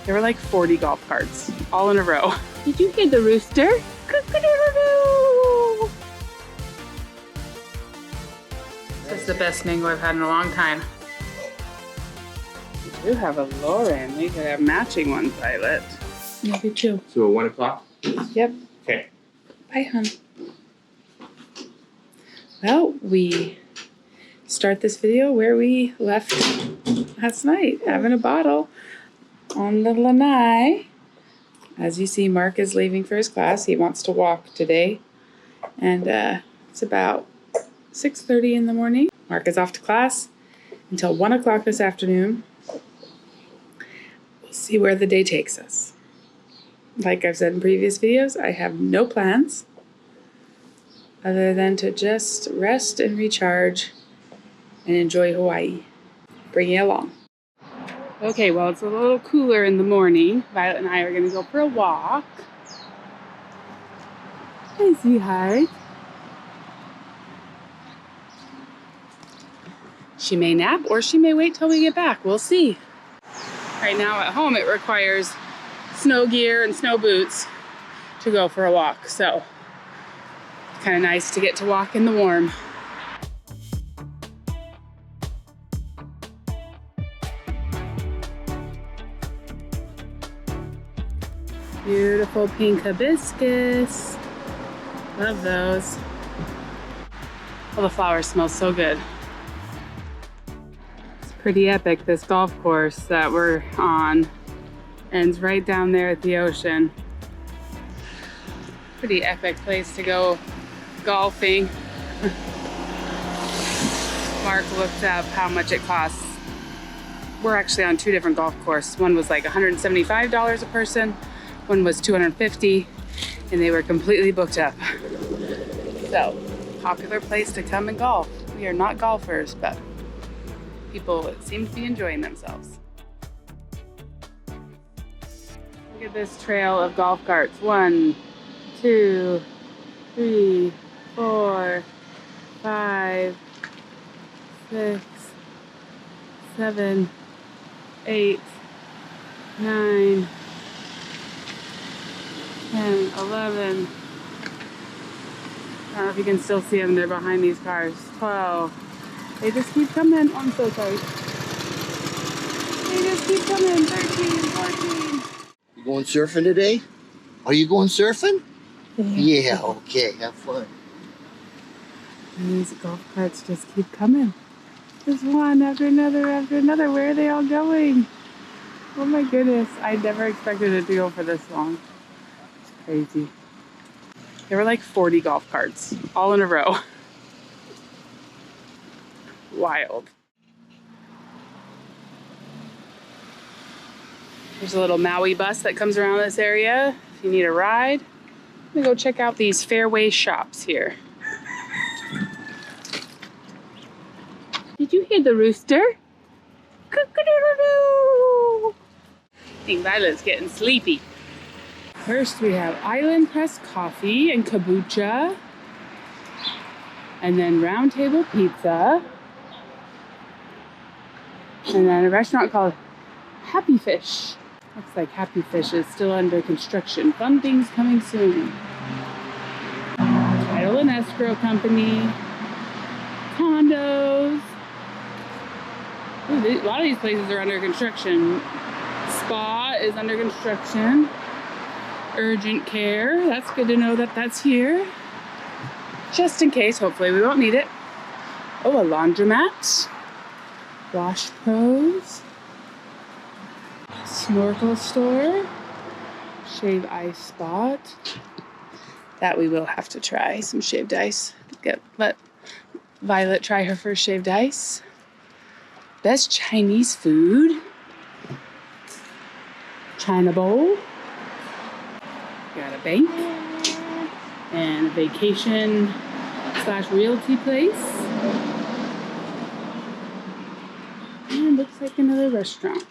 There were like 40 golf carts all in a row. Did you hear the rooster? Cock-a-doodle-doo! This is the best mango I've had in a long time. We do have a Lauren. We could have matching ones, Violet. Maybe two. So 1 o'clock? Yep. Okay. Bye, hon. Well, we start this video where we left last night, having a bottle on the lanai. As you see, Mark is leaving for his class. He wants to walk today. And it's about 6:30 in the morning. Mark is off to class until 1 o'clock this afternoon. We'll see where the day takes us. Like I've said in previous videos, I have no plans other than to just rest and recharge and enjoy Hawaii. Bring you along. Okay, well, it's a little cooler in the morning. Violet and I are going to go for a walk. Hi, sweetheart. She may nap or she may wait till we get back. We'll see. Right now at home, it requires snow gear and snow boots to go for a walk. So, kind of nice to get to walk in the warm. Beautiful pink hibiscus. Love those. Oh, the flowers smell so good. It's pretty epic, this golf course that we're on. Ends right down there at the ocean. Pretty epic place to go golfing. Mark looked up how much it costs. We're actually on two different golf courses. One was like $175 a person. One was $250, and they were completely booked up. So, popular place to come and golf. We are not golfers, but people seem to be enjoying themselves. Look at this trail of golf carts. 1, 2, 3, 4, 5, 6, 7, 8, 9, 10, 11. I don't know if you can still see them. They're behind these cars. 12. They just keep coming. Oh, I'm so sorry. They just keep coming. 13, 14. You going surfing today? Are you going surfing? Yeah, okay. Have fun. And these golf carts just keep coming. There's one after another after another. Where are they all going? Oh my goodness. I never expected it to go for this long. Crazy. There were like 40 golf carts all in a row. Wild. There's a little Maui bus that comes around this area if you need a ride. I'm gonna go check out these Fairway shops here. Did you hear the rooster? Cock-a-doodle-doo! I think Violet's getting sleepy. First we have Island Press Coffee and Kombucha. And then Round Table Pizza. And then a restaurant called Happy Fish. Looks like Happy Fish is still under construction. Fun things coming soon. Title and Escrow Company. Condos. Ooh, a lot of these places are under construction. Spa is under construction. Urgent care. That's good to know that that's here. Just in case. Hopefully we won't need it. Oh, a laundromat. Wash Pros. Snorkel store. Shave ice spot. That we will have to try. Some shaved ice. Let Violet try her first shaved ice. Best Chinese food. China bowl. Got a bank. And a vacation / realty place. And looks like another restaurant,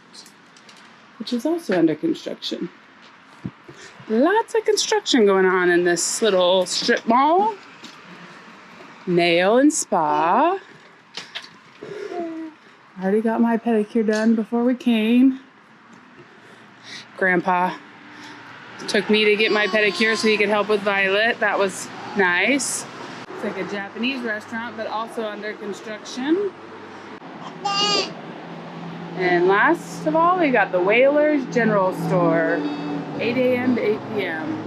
which is also under construction. Lots of construction going on in this little strip mall. Nail and spa. Already got my pedicure done before we came. Grandpa took me to get my pedicure so he could help with Violet. That was nice. It's like a Japanese restaurant, but also under construction. And last of all, we got the Whalers General Store, 8 a.m. to 8 p.m.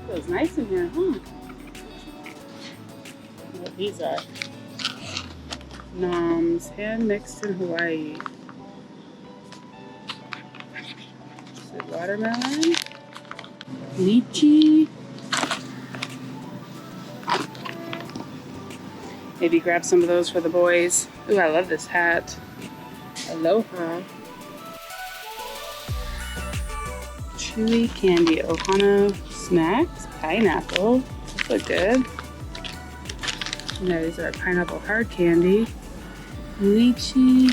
Feels nice in here, huh? What these are? Noms, hand mixed in Hawaii. Is it watermelon? Lychee. Maybe grab some of those for the boys. Ooh, I love this hat. Aloha. Chewy candy, Ohana snacks, pineapple. Those look good. No, these are pineapple hard candy. Lychee,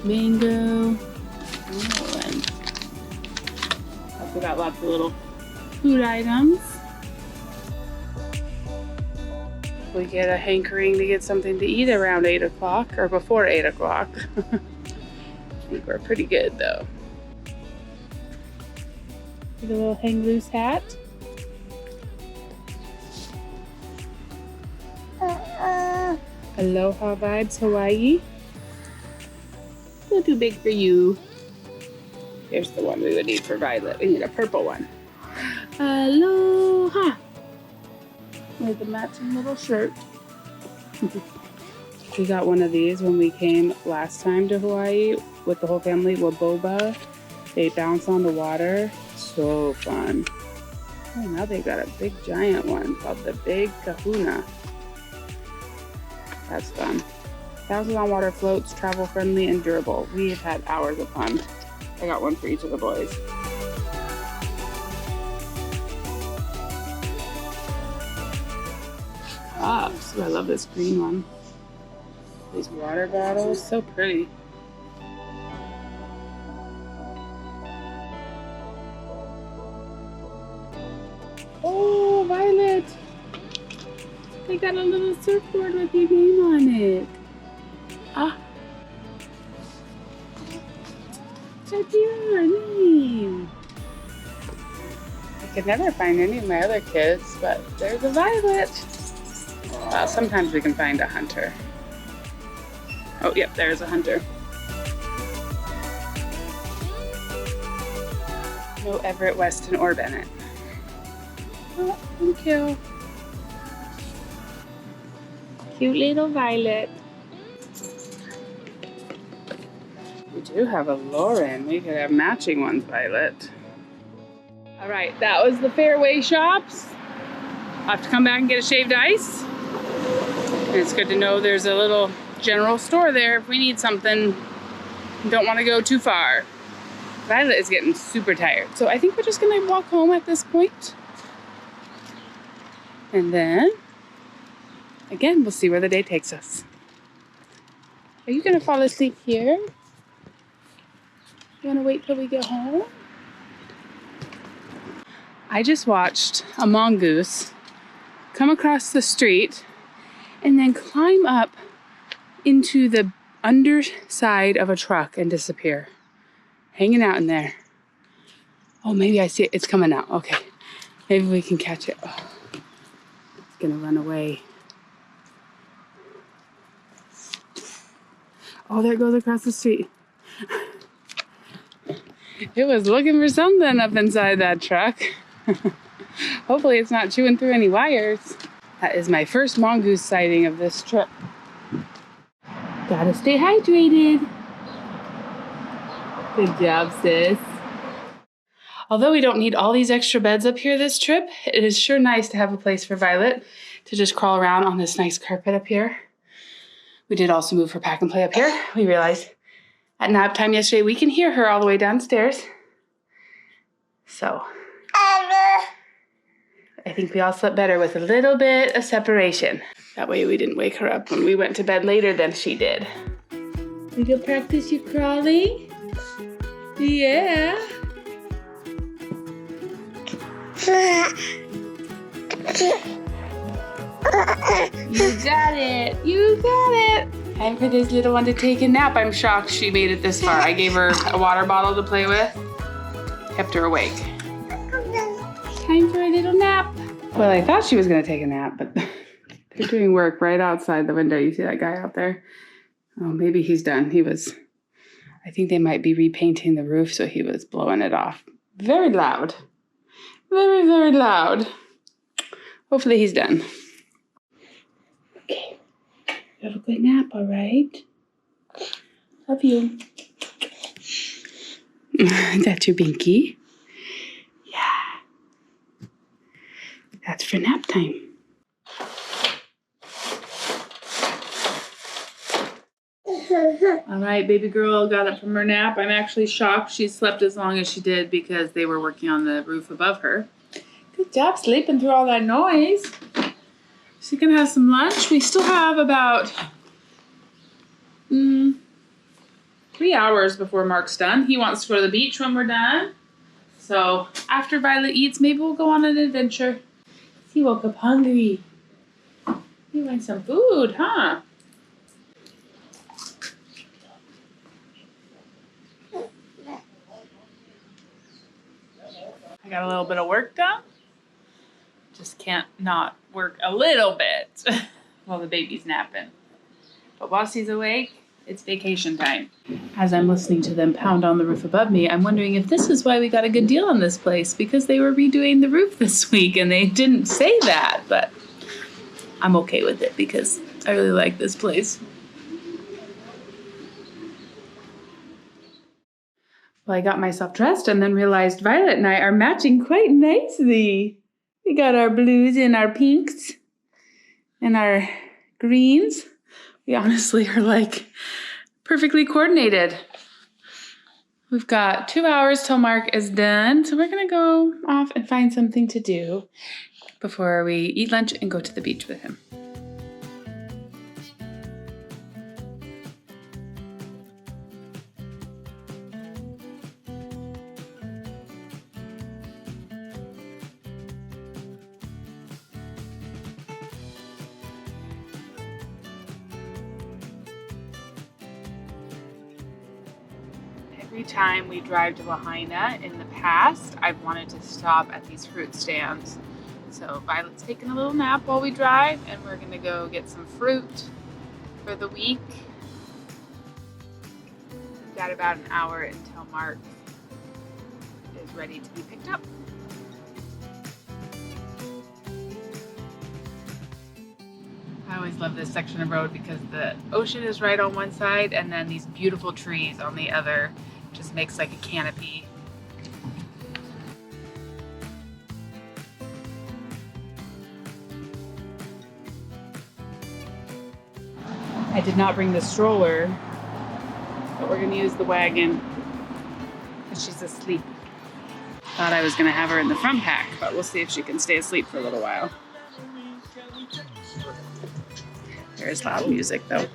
mango. Oh, and also got lots of little food items. We get a hankering to get something to eat around 8 o'clock or before 8 o'clock. I think we're pretty good though. Get a little hang loose hat. Aloha Vibes Hawaii. A little too big for you. Here's the one we would need for Violet. We need a purple one. Aloha. With a matching little shirt. We got one of these when we came last time to Hawaii with the whole family. Waboba. They bounce on the water. So fun. Oh, now they've got a big giant one called the Big Kahuna. That's fun. 1,000 on water floats, travel friendly and durable. We've had hours of fun. I got one for each of the boys. Cups. Ooh, I love this green one. These water bottles, so pretty. Oh, Violet! They got a little surfboard with your name on it. Ah. That's your name. I could never find any of my other kids, but there's a Violet. Well, sometimes we can find a hunter. Oh, yep, there's a hunter. No Everett, Weston, or Bennett. Oh, thank you. Cute little Violet. We do have a Lauren. We could have matching ones, Violet. All right, that was the Fairway shops. I'll have to come back and get a shaved ice. And it's good to know there's a little general store there if we need something. Don't want to go too far. Violet is getting super tired. So I think we're just gonna walk home at this point. And then, again, we'll see where the day takes us. Are you gonna fall asleep here? You wanna wait till we get home? I just watched a mongoose come across the street and then climb up into the underside of a truck and disappear. Hanging out in there. Oh, maybe I see it. It's coming out. Okay. Maybe we can catch it. Oh, it's gonna run away. Oh, there it goes across the street. It was looking for something up inside that truck. Hopefully it's not chewing through any wires. That is my first mongoose sighting of this trip. Gotta stay hydrated. Good job, sis. Although we don't need all these extra beds up here this trip, it is sure nice to have a place for Violet to just crawl around on this nice carpet up here. We did also move her pack and play up here. We realized at nap time yesterday, we can hear her all the way downstairs. So I think we all slept better with a little bit of separation. That way we didn't wake her up when we went to bed later than she did. You go practice your crawling? Yeah. You got it. You got it. Time for this little one to take a nap. I'm shocked she made it this far. I gave her a water bottle to play with. Kept her awake. Time for a little nap. Well, I thought she was going to take a nap, but they're doing work right outside the window. You see that guy out there? Oh, maybe he's done. I think they might be repainting the roof, so he was blowing it off. Very loud. Very, very loud. Hopefully he's done. Okay. Have a good nap, all right? Love you. Is that your binky? Yeah. That's for nap time. All right, baby girl got up from her nap. I'm actually shocked she slept as long as she did because they were working on the roof above her. Good job sleeping through all that noise. She can have some lunch. We still have about 3 hours before Mark's done. He wants to go to the beach when we're done. So after Violet eats, maybe we'll go on an adventure. He woke up hungry. You want some food, huh? I got a little bit of work done. Just can't not work a little bit while the baby's napping. But while she's awake, it's vacation time. As I'm listening to them pound on the roof above me, I'm wondering if this is why we got a good deal on this place, because they were redoing the roof this week and they didn't say that, but I'm okay with it because I really like this place. Well, I got myself dressed and then realized Violet and I are matching quite nicely. We got our blues and our pinks and our greens. We honestly are like perfectly coordinated. We've got 2 hours till Mark is done, so we're gonna go off and find something to do before we eat lunch and go to the beach with him. Every time we drive to Lahaina in the past, I've wanted to stop at these fruit stands. So Violet's taking a little nap while we drive, and we're gonna go get some fruit for the week. We've got about an hour until Mark is ready to be picked up. I always love this section of road because the ocean is right on one side and then these beautiful trees on the other. Just makes like a canopy. I did not bring the stroller, but we're gonna use the wagon because she's asleep. Thought I was gonna have her in the front pack, but we'll see if she can stay asleep for a little while. There's loud music though.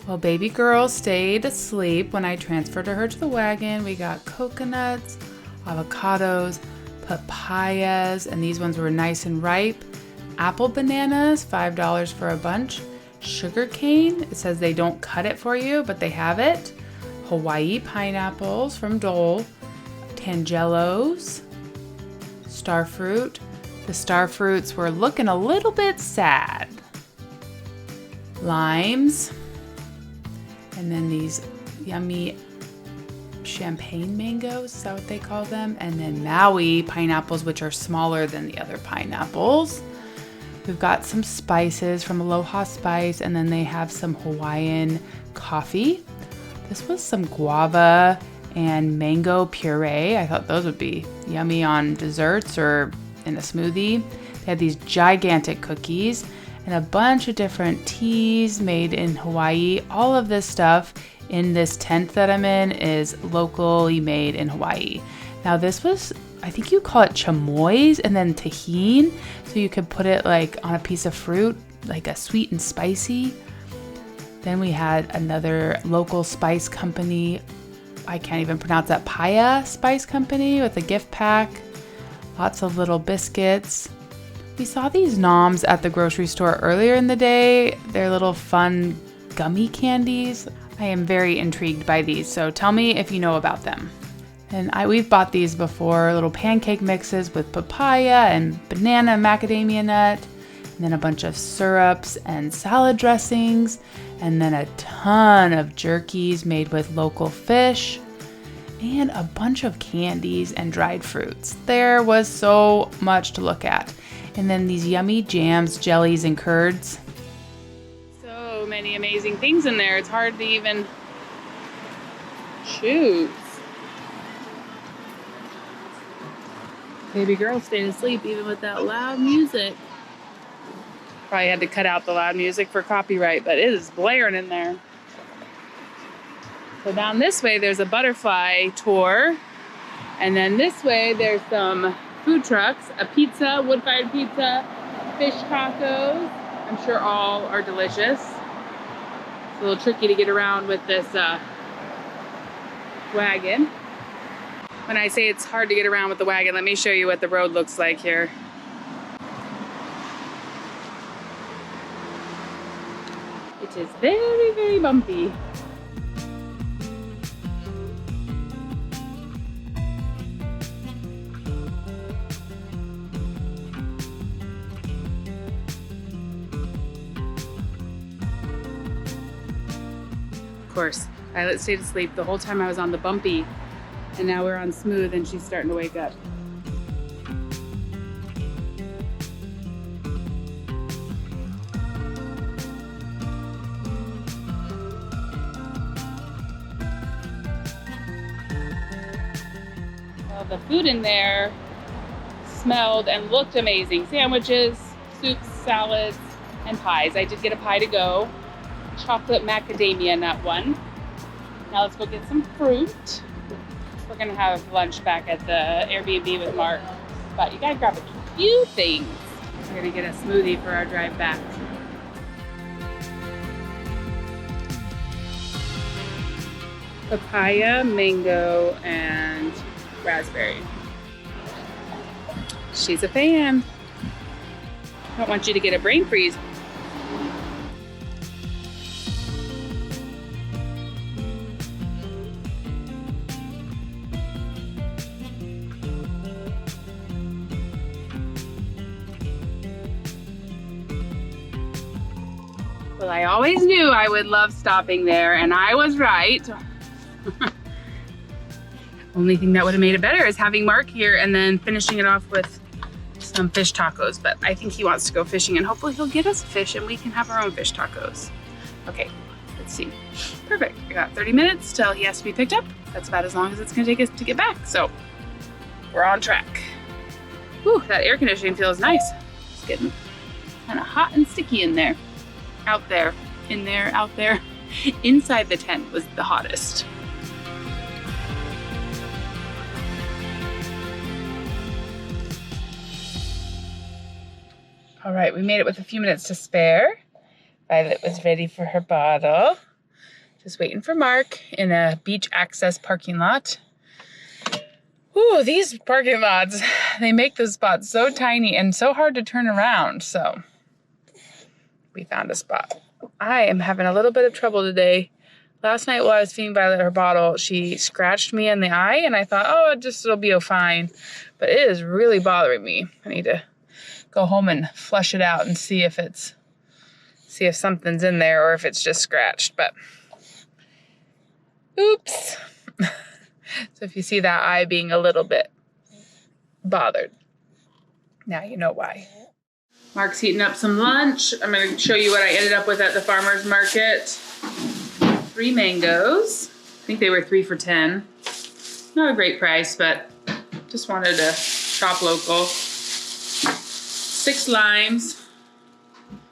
Well, baby girl stayed asleep when I transferred her to the wagon. We got coconuts, avocados, papayas, and these ones were nice and ripe. Apple bananas, $5 for a bunch. Sugar cane, it says they don't cut it for you, but they have it. Hawaii pineapples from Dole. Tangelos, starfruit. The starfruits were looking a little bit sad. Limes. And then these yummy champagne mangoes, is that what they call them? And then Maui pineapples, which are smaller than the other pineapples. We've got some spices from Aloha Spice, and then they have some Hawaiian coffee. This was some guava and mango puree. I thought those would be yummy on desserts or in a smoothie. They had these gigantic cookies and a bunch of different teas made in Hawaii. All of this stuff in this tent that I'm in is locally made in Hawaii. Now this was, I think you call it chamois and then tahine. So you could put it like on a piece of fruit, like a sweet and spicy. Then we had another local spice company. I can't even pronounce that. Paya Spice Company with a gift pack. Lots of little biscuits. We saw these noms at the grocery store earlier in the day. They're little fun gummy candies. I am very intrigued by these, so tell me if you know about them. And we've bought these before, little pancake mixes with papaya and banana and macadamia nut, and then a bunch of syrups and salad dressings, and then a ton of jerkies made with local fish, and a bunch of candies and dried fruits. There was so much to look at. And then these yummy jams, jellies, and curds. So many amazing things in there. It's hard to even choose. Baby girl stayed asleep even with that loud music. Probably had to cut out the loud music for copyright, but it is blaring in there. So down this way, there's a butterfly tour. And then this way, there's some food trucks, a pizza, wood-fired pizza, fish tacos. I'm sure all are delicious. It's a little tricky to get around with this wagon. When I say it's hard to get around with the wagon, let me show you what the road looks like here. It is very, very bumpy. Of course, Violet stayed asleep the whole time I was on the bumpy, and now we're on smooth and she's starting to wake up. Well, the food in there smelled and looked amazing. Sandwiches, soups, salads, and pies. I did get a pie to go. Chocolate macadamia nut one. Now let's go get some fruit. We're gonna have lunch back at the Airbnb with Mark, but you gotta grab a few things. We're gonna get a smoothie for our drive back. Papaya, mango, and raspberry. She's a fan. I don't want you to get a brain freeze. Well, I always knew I would love stopping there, and I was right. Only thing that would have made it better is having Mark here and then finishing it off with some fish tacos, but I think he wants to go fishing and hopefully he'll get us fish and we can have our own fish tacos. Okay, let's see. Perfect. We got 30 minutes till he has to be picked up. That's about as long as it's gonna take us to get back, so we're on track. Whew, that air conditioning feels nice. It's getting kind of hot and sticky in there. Out there, in there, out there. Inside the tent was the hottest. All right, we made it with a few minutes to spare. Violet was ready for her bottle. Just waiting for Mark in a beach access parking lot. Ooh, these parking lots, they make the spots so tiny and so hard to turn around, so we found a spot. I am having a little bit of trouble today. Last night while I was feeding Violet her bottle, she scratched me in the eye and I thought, oh, it'll be fine. But it is really bothering me. I need to go home and flush it out and see if something's in there or if it's just scratched, but oops. So if you see that eye being a little bit bothered, now you know why. Mark's heating up some lunch. I'm going to show you what I ended up with at the farmer's market. 3 mangoes. I think they were 3 for $10. Not a great price, but just wanted to shop local. 6 limes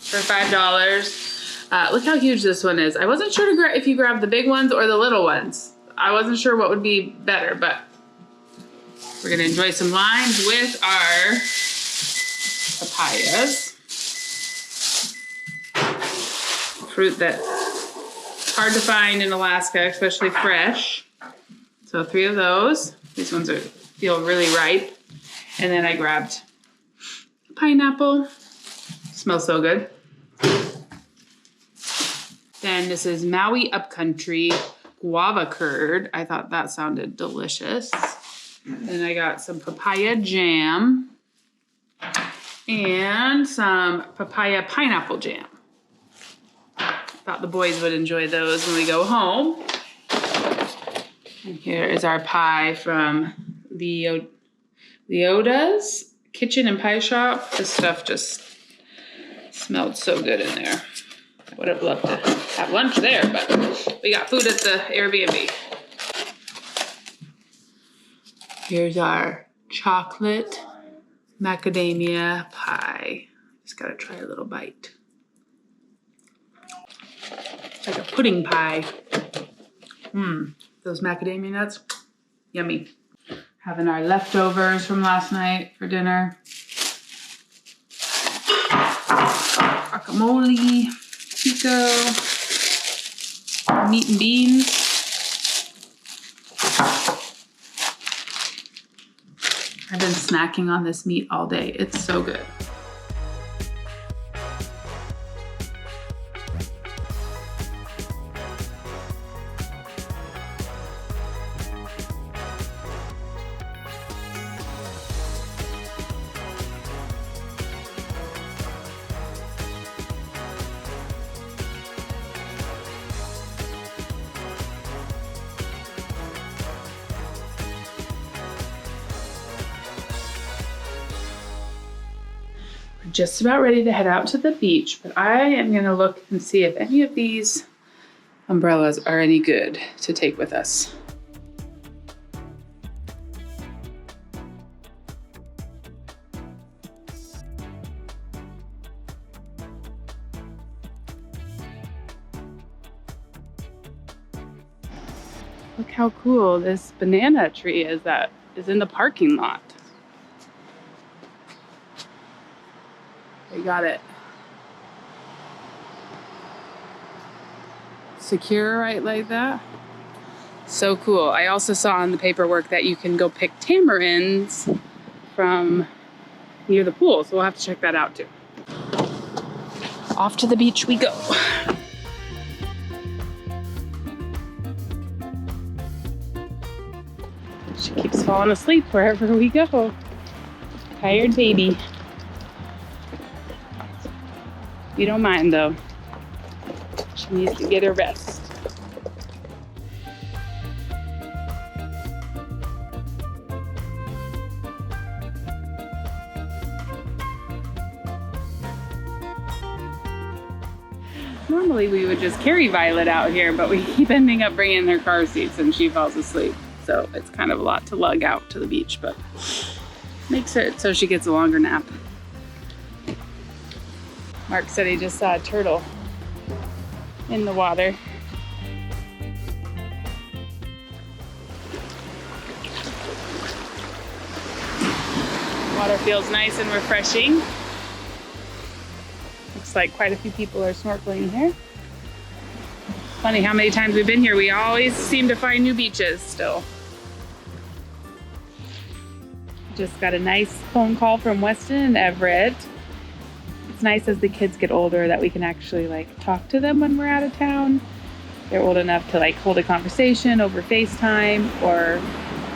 for $5. Look how huge this one is. I wasn't sure if you grab the big ones or the little ones. I wasn't sure what would be better, but we're gonna enjoy some limes with our papayas. Fruit that's hard to find in Alaska, especially fresh. So 3 of those. These ones feel really ripe. And then I grabbed pineapple. Smells so good. Then this is Maui Upcountry guava curd. I thought that sounded delicious. Then I got some papaya jam and some papaya pineapple jam. Thought the boys would enjoy those when we go home. And here is our pie from Leota's Kitchen and Pie Shop. This stuff just smelled so good in there. I would have loved to have lunch there, but we got food at the Airbnb. Here's our chocolate macadamia pie. Just gotta try a little bite. It's like a pudding pie. Those macadamia nuts, yummy. Having our leftovers from last night for dinner. Guacamole, pico, meat and beans. I've been snacking on this meat all day. It's so good. Just about ready to head out to the beach, but I am gonna look and see if any of these umbrellas are any good to take with us. Look how cool this banana tree is that is in the parking lot. We got it secure right like that. So cool. I also saw on the paperwork that you can go pick tamarinds from near the pool, so we'll have to check that out too. Off to the beach we go. She keeps falling asleep wherever we go. Tired baby. We don't mind though. She needs to get her rest. Normally we would just carry Violet out here, but we keep ending up bringing her car seats and she falls asleep. So it's kind of a lot to lug out to the beach, but makes it so she gets a longer nap. Mark said he just saw a turtle in the water. Water feels nice and refreshing. Looks like quite a few people are snorkeling here. Funny how many times we've been here, we always seem to find new beaches still. Just got a nice phone call from Weston and Everett. It's nice as the kids get older that we can actually like talk to them when we're out of town. They're old enough to like hold a conversation over FaceTime, or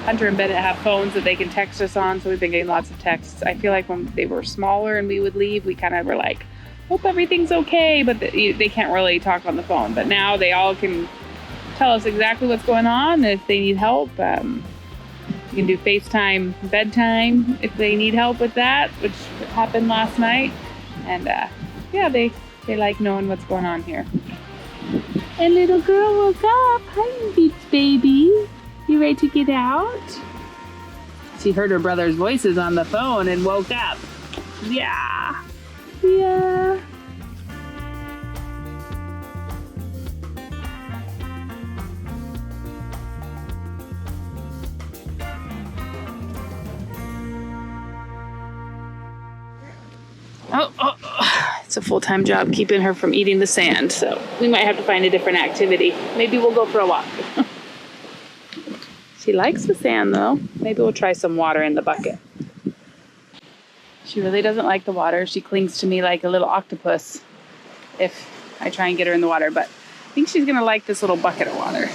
Hunter and Bennett have phones that they can text us on, so we've been getting lots of texts. I feel like when they were smaller and we would leave, we kind of were like, hope everything's okay, but they can't really talk on the phone. But now they all can tell us exactly what's going on, and if they need help. You can do FaceTime bedtime if they need help with that, which happened last night. And yeah, they like knowing what's going on here. And little girl woke up. Hi, beach baby. You ready to get out? She heard her brother's voices on the phone and woke up. Yeah. Yeah. Oh, it's a full-time job keeping her from eating the sand, so we might have to find a different activity. Maybe we'll go for a walk. She likes the sand, though. Maybe we'll try some water in the bucket. She really doesn't like the water. She clings to me like a little octopus if I try and get her in the water, but I think she's gonna like this little bucket of water.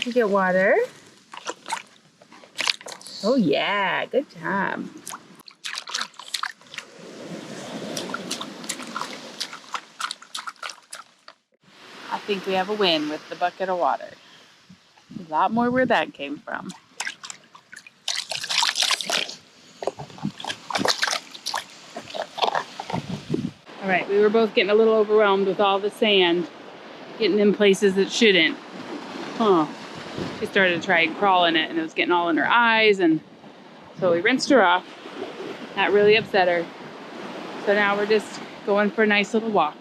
You get water? Oh yeah, good job. I think we have a win with the bucket of water. A lot more where that came from. All right, we were both getting a little overwhelmed with all the sand getting in places it shouldn't. Huh. She started to try and crawl in it and it was getting all in her eyes, and so we rinsed her off. That really upset her. So now we're just going for a nice little walk.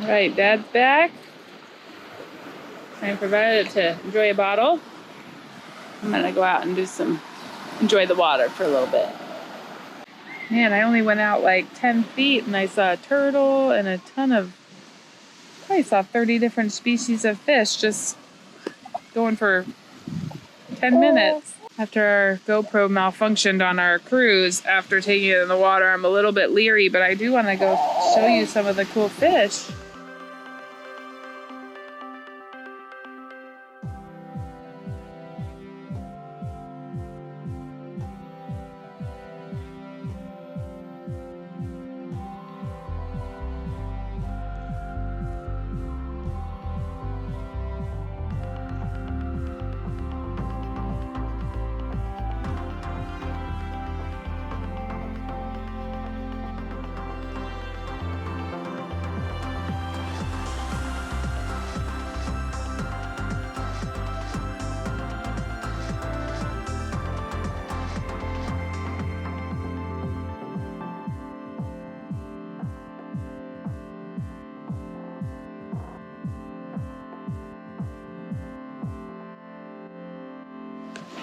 All right, Dad's back. Time for Violet to enjoy a bottle. I'm gonna go out and enjoy the water for a little bit. Man, I only went out like 10 feet and I saw a turtle and a ton of, probably saw 30 different species of fish just going for 10 minutes. After our GoPro malfunctioned on our cruise, after taking it in the water, I'm a little bit leery, but I do want to go show you some of the cool fish.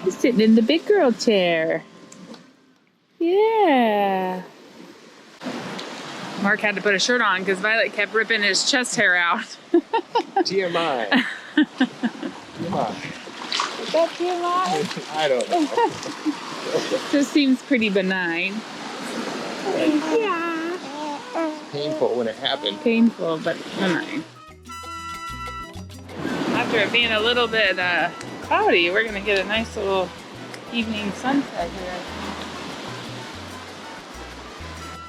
He's sitting in the big girl chair. Yeah. Mark had to put a shirt on because Violet kept ripping his chest hair out. TMI. TMI. Is that TMI? I don't know. Just seems pretty benign. Yeah. Painful when it happened. Painful, but benign. After it being a little bit cloudy, we're going to get a nice little evening sunset here.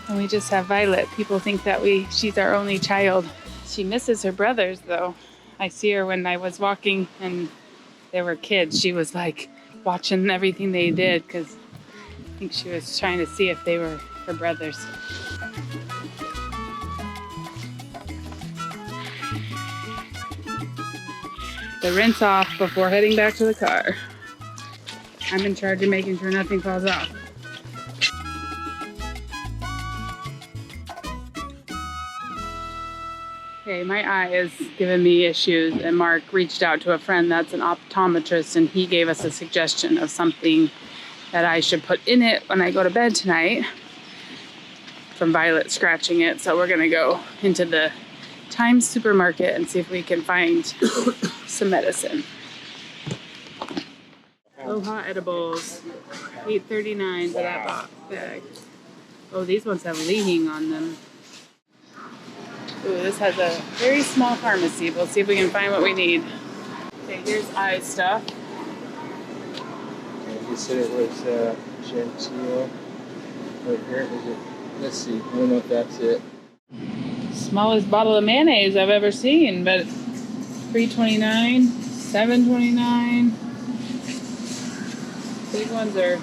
And we just have Violet. People think that she's our only child. She misses her brothers, though. I see her when I was walking and they were kids. She was like watching everything they did because I think she was trying to see if they were her brothers. The rinse off before heading back to the car. I'm in charge of making sure nothing falls off. Okay, my eye is giving me issues, and Mark reached out to a friend that's an optometrist, and he gave us a suggestion of something that I should put in it when I go to bed tonight from Violet scratching it. So we're gonna go into the Times supermarket and see if we can find some medicine. Aloha edibles, $8.39 for that bag. Oh, these ones have leaning on them. Ooh, this has a very small pharmacy. We'll see if we can find what we need. Okay, here's eye stuff. And you said it was genteel. Right here, is it? Let's see. I don't know if that's it. Smallest bottle of mayonnaise I've ever seen, but $3.29, $7.29. Big ones are,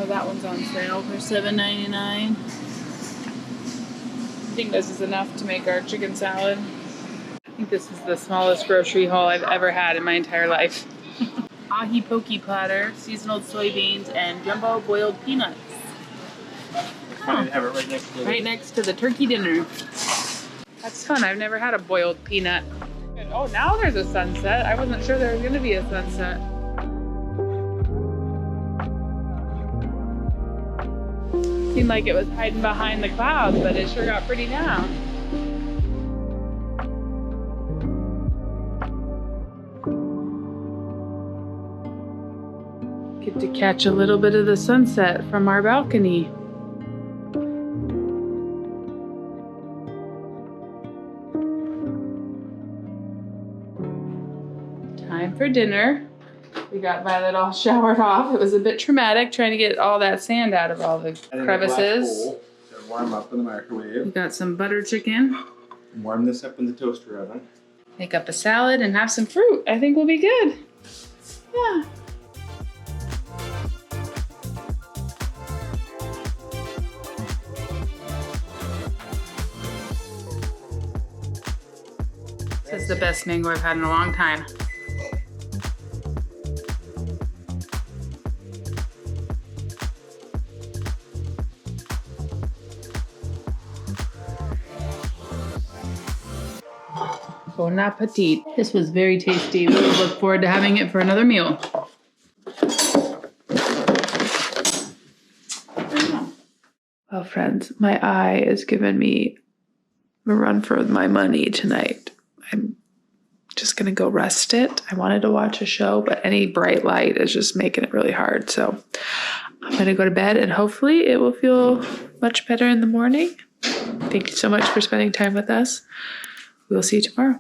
oh, that one's on sale for $7.99. I think this is enough to make our chicken salad. think this is the smallest grocery haul I've ever had in my entire life. Ahi poke platter, seasonal soybeans, and jumbo boiled peanuts. Funny to have it right next to the turkey dinner. That's fun. I've never had a boiled peanut. Oh, now there's a sunset. I wasn't sure there was going to be a sunset. Seemed like it was hiding behind the clouds, but it sure got pretty now. Get to catch a little bit of the sunset from our balcony. Time for dinner. We got Violet all showered off. It was a bit traumatic trying to get all that sand out of all the crevices. To warm up in the microwave. We got some butter chicken. Warm this up in the toaster oven. Make up a salad and have some fruit. I think we'll be good. Yeah. This is the best mango I've had in a long time. Bon appetit. This was very tasty. We look forward to having it for another meal. Well, friends, my eye is giving me a run for my money tonight. I'm just going to go rest it. I wanted to watch a show, but any bright light is just making it really hard. So I'm going to go to bed and hopefully it will feel much better in the morning. Thank you so much for spending time with us. We'll see you tomorrow.